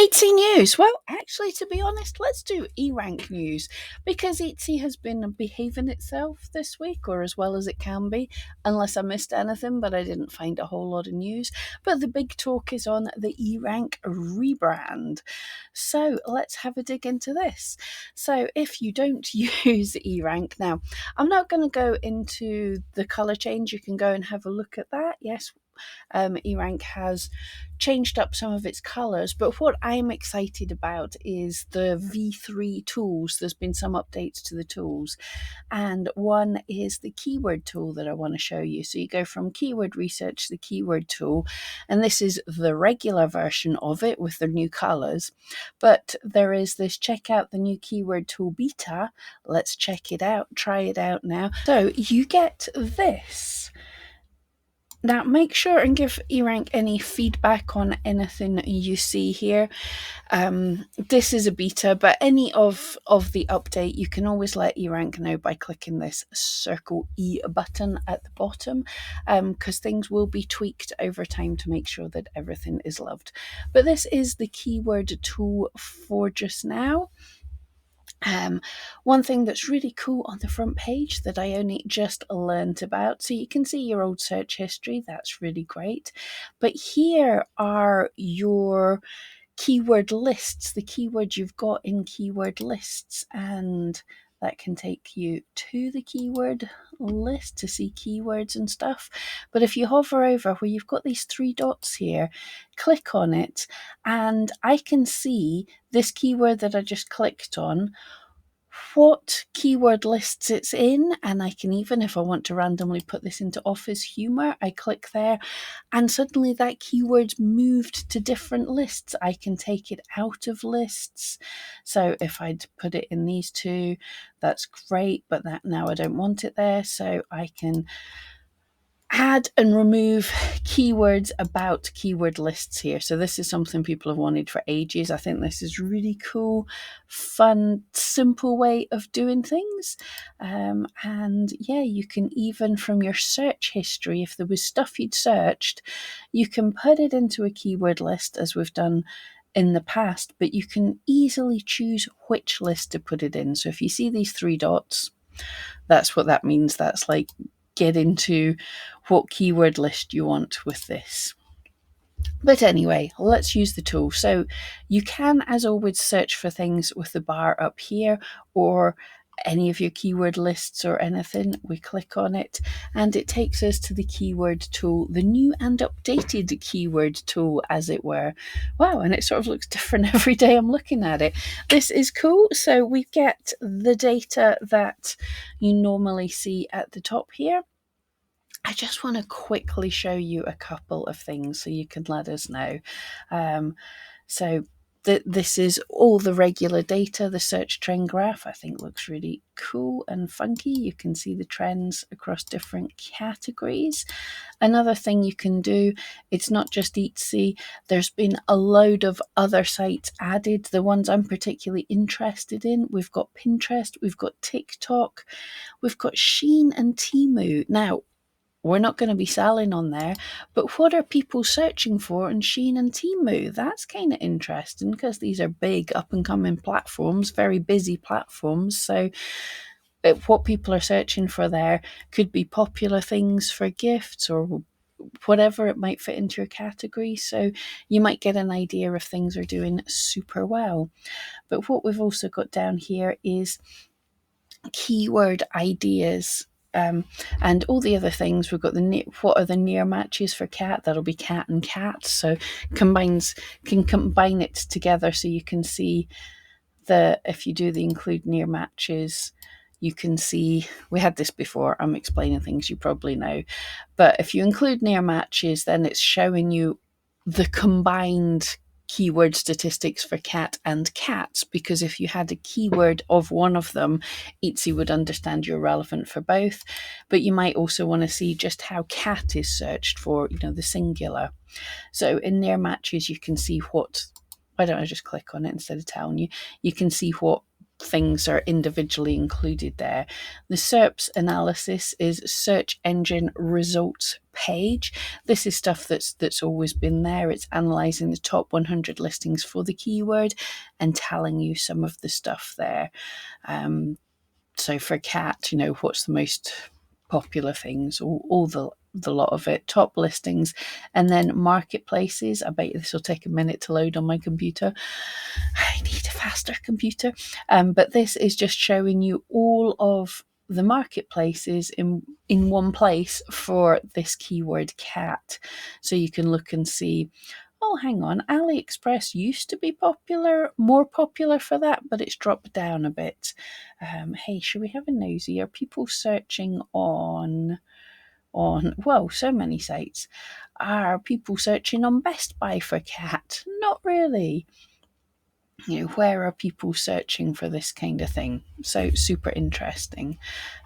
Etsy news. Well, actually, to be honest, let's do eRank news because Etsy has been behaving itself this week, or as well as it can be, unless I missed anything, but I didn't find a whole lot of news. But the big talk is on the eRank rebrand. So let's have a dig into this. So if you don't use eRank, now I'm not going to go into the color change. You can go and have a look at that. Yes, eRank has changed up some of its colors, but what I'm excited about is the V3 tools. There's been some updates to the tools, and one is the keyword tool that I want to show you. So you go from keyword research to the keyword tool, and this is the regular version of it with the new colors, but there is this check out the new keyword tool beta. Let's check it out, try it out now. So you get this. Now, make sure and give eRank any feedback on anything you see here. This is a beta, but any of the update, you can always let eRank know by clicking this circle E button at the bottom, because things will be tweaked over time to make sure that everything is loved. But this is the keyword tool for just now. One thing that's really cool on the front page that I only just learned about, so you can see your old search history, that's really great. But here are your keyword lists, the keywords you've got in keyword lists, and that can take you to the keyword list to see keywords and stuff. But if you hover over where you've got these three dots here, click on it, and I can see this keyword that I just clicked on, what keyword lists it's in, and I can even, if I want to randomly put this into Office Humor, I click there, and suddenly that keyword's moved to different lists. I can take it out of lists. So if I'd put it in these two, that's great, but that now I don't want it there, so I can add and remove keywords about keyword lists here. So this is something people have wanted for ages. I think this is really cool, fun, simple way of doing things. And yeah, you can even from your search history, if there was stuff you'd searched, you can put it into a keyword list as we've done in the past, but you can easily choose which list to put it in. So if you see these three dots, that's what that means. That's like, get into what keyword list you want with this. But anyway, let's use the tool. So you can, as always, search for things with the bar up here, or any of your keyword lists or anything. We click on it and it takes us to the keyword tool, the new and updated keyword tool, as it were. Wow, and it sort of looks different every day I'm looking at it. This is cool. So we get the data that you normally see at the top here. I just want to quickly show you a couple of things so you can let us know. This is all the regular data. The search trend graph, I think, looks really cool and funky. You can see the trends across different categories. Another thing you can do, it's not just Etsy, there's been a load of other sites added. The ones I'm particularly interested in, we've got Pinterest, we've got TikTok, we've got Shein and Temu. Now, we're not going to be selling on there, but what are people searching for in Shein and Temu? That's kind of interesting because these are big up and coming platforms, very busy platforms. So what people are searching for there could be popular things for gifts or whatever it might fit into your category. So you might get an idea if things are doing super well. But what we've also got down here is keyword ideas. And all the other things, we've got what are the near matches for cat. That'll be cat and cat, so can combine it together so you can see if you do the include near matches, you can see, we had this before, I'm explaining things you probably know, but if you include near matches, then it's showing you the combined keyword statistics for cat and cats, because if you had a keyword of one of them, Etsy would understand you're relevant for both. But you might also want to see just how cat is searched for, the singular. So in near matches, you can see why don't I just click on it instead of telling you? You can see what things are individually included there. The SERPs analysis is search engine results page. This is stuff that's always been there. It's analyzing the top 100 listings for the keyword and telling you some of the stuff there. So for cat, what's the most popular things, all the lot of it, top listings, and then marketplaces. I bet this will take a minute to load on my computer. I need a faster computer. But this is just showing you all of the marketplaces in one place for this keyword cat. So you can look and see, oh, hang on, AliExpress used to be more popular for that, but it's dropped down a bit. Hey, should we have a nosy? Are people searching on, well, so many sites? Are people searching on Best Buy for cat? Not really. Where are people searching for this kind of thing? So super interesting.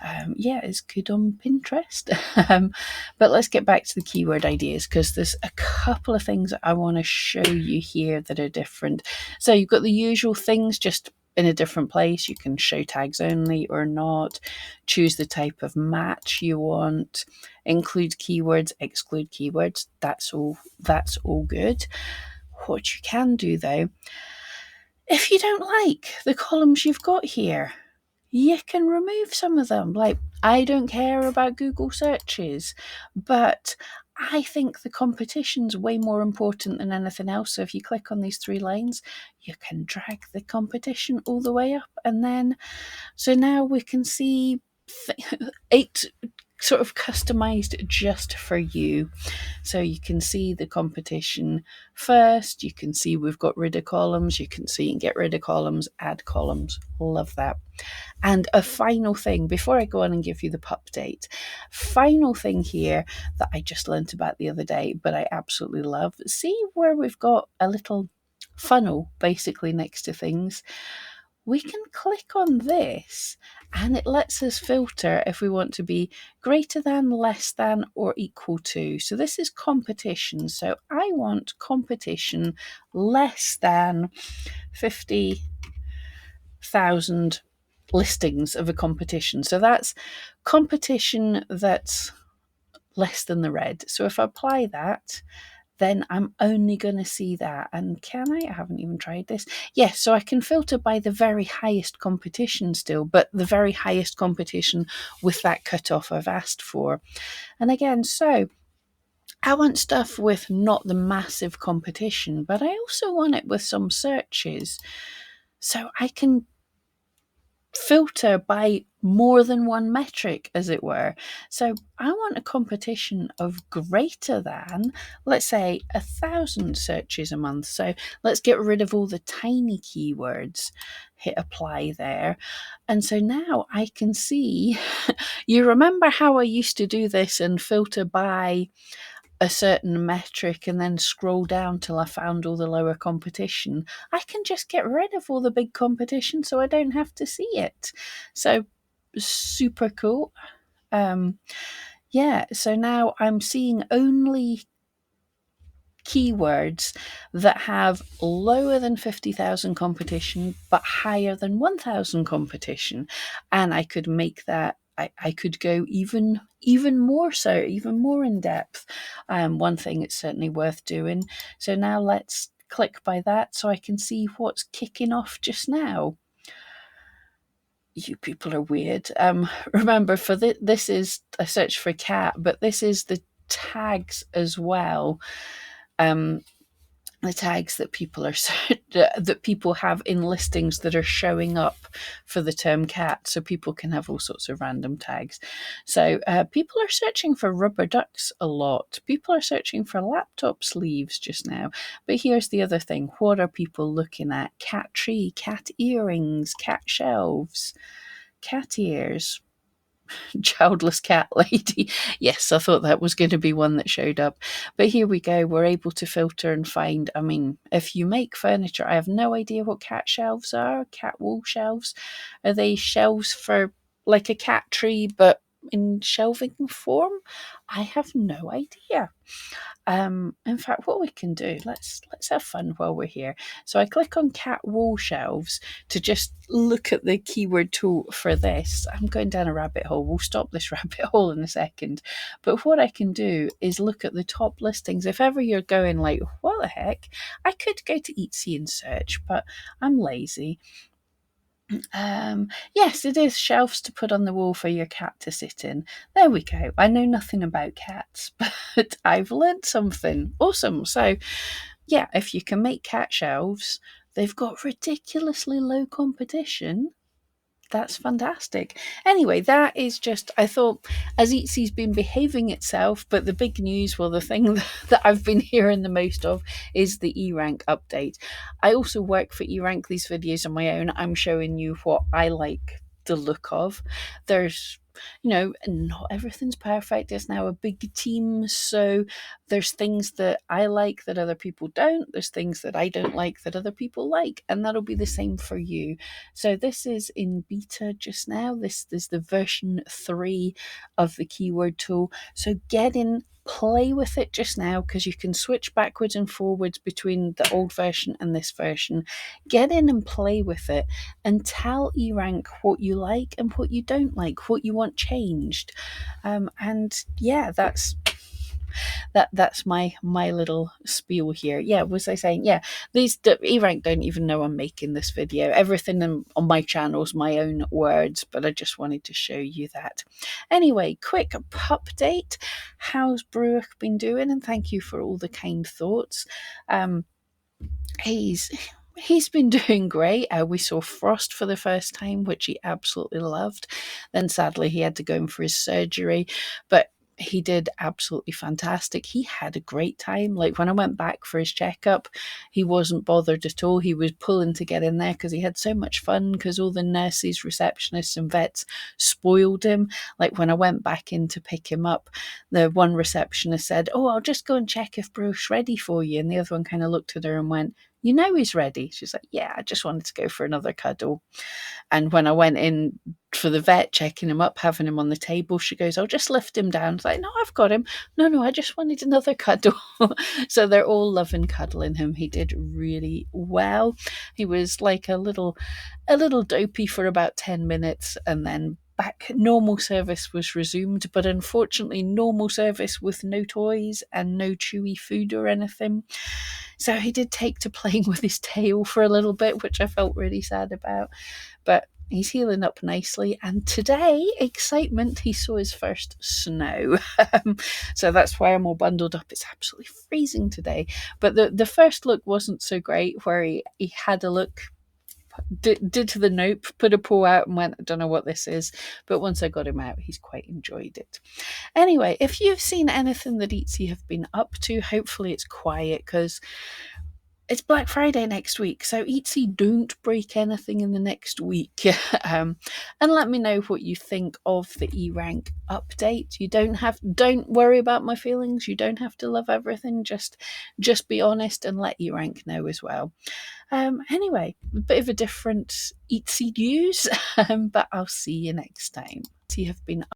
It's good on Pinterest. But let's get back to the keyword ideas, because there's a couple of things that I want to show you here that are different. So you've got the usual things, just in a different place. You can show tags only or not, choose the type of match you want, include keywords, exclude keywords. That's all good. What you can do though, if you don't like the columns you've got here, you can remove some of them. Like, I don't care about Google searches, but I think the competition's way more important than anything else. So if you click on these 3 lines, you can drag the competition all the way up. And then, so now we can see 8 sort of customized just for you. So you can see the competition first. You can see we've got rid of columns. You can see and get rid of columns, add columns. Love that. And a final thing before I go on and give you the pup date, final thing here that I just learnt about the other day, but I absolutely love. See where we've got a little funnel basically next to things? We can click on this and it lets us filter if we want to be greater than, less than, or equal to. So this is competition. So I want competition less than 50,000 listings of a competition. So that's competition that's less than the red. So if I apply that, then I'm only going to see that. And can I haven't even tried this. Yes, so I can filter by the very highest competition still, but the very highest competition with that cutoff I've asked for. And again, so I want stuff with not the massive competition, but I also want it with some searches. So I can filter by more than one metric, as it were. So I want a competition of greater than, let's say, 1,000 searches a month. So let's get rid of all the tiny keywords, hit apply there. And so now I can see, you remember how I used to do this and filter by a certain metric and then scroll down till I found all the lower competition? I can just get rid of all the big competition so I don't have to see it. So super cool. So now I'm seeing only keywords that have lower than 50,000 competition but higher than 1,000 competition, and I could make that, I could go even more so, even more in depth. One thing it's certainly worth doing. So now let's click by that so I can see what's kicking off just now. You people are weird. Remember, for this is a search for cat, but this is the tags as well. The tags that people are that people have in listings that are showing up for the term cat, so people can have all sorts of random tags. So people are searching for rubber ducks a lot. People are searching for laptop sleeves just now. But here's the other thing: what are people looking at? Cat tree, cat earrings, cat shelves, cat ears. Childless cat lady. Yes, I thought that was going to be one that showed up. But here we go. We're able to filter and find. I mean, if you make furniture, I have no idea what cat shelves are. Cat wall shelves. Are they shelves for like a cat tree, but in shelving form? I have no idea. In fact, what we can do, let's have fun while we're here. So I click on cat wall shelves to just look at the keyword tool for this. I'm going down a rabbit hole. We'll stop this rabbit hole in a second. But what I can do is look at the top listings. If ever you're going like, what the heck? I could go to Etsy and search, but I'm lazy. Yes, it is shelves to put on the wall for your cat to sit in. There we go. I know nothing about cats, but I've learned something. Awesome. So, yeah, if you can make cat shelves, they've got ridiculously low competition. That's fantastic. Anyway, that is just, I thought, as Etsy's been behaving itself, but the big news, well, the thing that I've been hearing the most of is the eRank update. I also work for eRank, these videos on my own. I'm showing you what I like the look of. There's, not everything's perfect. It's now a big team, so there's things that I like that other people don't. There's things that I don't like that other people like, and that'll be the same for you. So this is in beta just now. This is the version 3 of the keyword tool. So get in, play with it just now, because you can switch backwards and forwards between the old version and this version. Get in and play with it and tell eRank what you like and what you don't like, what you want changed. And yeah, that's my little spiel here. Yeah, was I saying? Yeah, these eRank don't even know I'm making this video. Everything on my channel is my own words, but I just wanted to show you that. Anyway, quick update. How's Brooke been doing? And thank you for all the kind thoughts. He's been doing great. We saw Frost for the first time, which he absolutely loved. Then sadly he had to go in for his surgery, but he did absolutely fantastic. He had a great time. Like when I went back for his checkup, he wasn't bothered at all. He was pulling to get in there because he had so much fun, because all the nurses, receptionists and vets spoiled him. Like when I went back in to pick him up, the one receptionist said, "Oh, I'll just go and check if Bruce's ready for you." And the other one kind of looked at her and went, "You know he's ready." She's like, "Yeah, I just wanted to go for another cuddle." And when I went in for the vet, checking him up, having him on the table, she goes, "I'll just lift him down." It's like, "No, I've got him. No, I just wanted another cuddle." So they're all loving cuddling him. He did really well. He was like a little dopey for about 10 minutes, and then back normal service was resumed, but unfortunately normal service with no toys and no chewy food or anything. So he did take to playing with his tail for a little bit, which I felt really sad about, but he's healing up nicely. And today, excitement, he saw his first snow. So that's why I'm all bundled up. It's absolutely freezing today, but the first look wasn't so great, where he had a look, did to the nope, put a paw out and went, "I don't know what this is." But once I got him out, he's quite enjoyed it. Anyway, if you've seen anything that Etsy have been up to, hopefully it's quiet, because it's Black Friday next week, so Etsy, don't break anything in the next week. And let me know what you think of the eRank update. Don't worry about my feelings. You don't have to love everything. Just be honest and let eRank know as well. Anyway, a bit of a different Etsy news, but I'll see you next time. You have been